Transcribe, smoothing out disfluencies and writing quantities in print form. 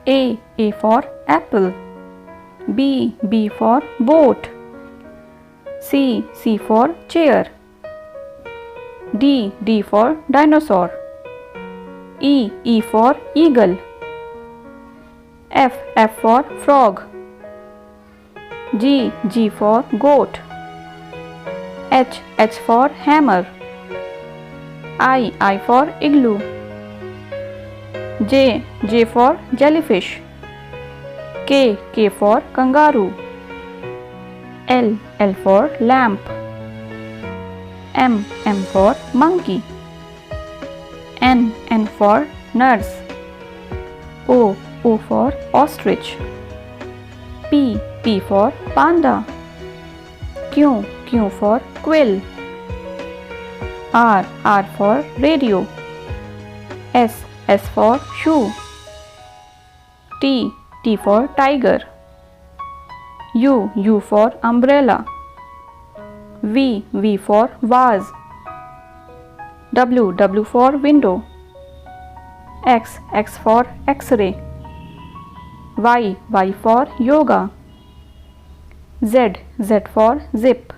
A for apple. B for boat. C for chair. D for dinosaur. E for eagle. F for frog. G for goat. H for hammer. I for igloo. J for jellyfish. K for kangaroo. L for lamp. M for monkey. N for nurse. O for ostrich. P for panda. Q for quill. R for radio. S for shoe. T for tiger. U for umbrella. V for vase. W for window. X for X-ray. Y for yoga. Z for zip.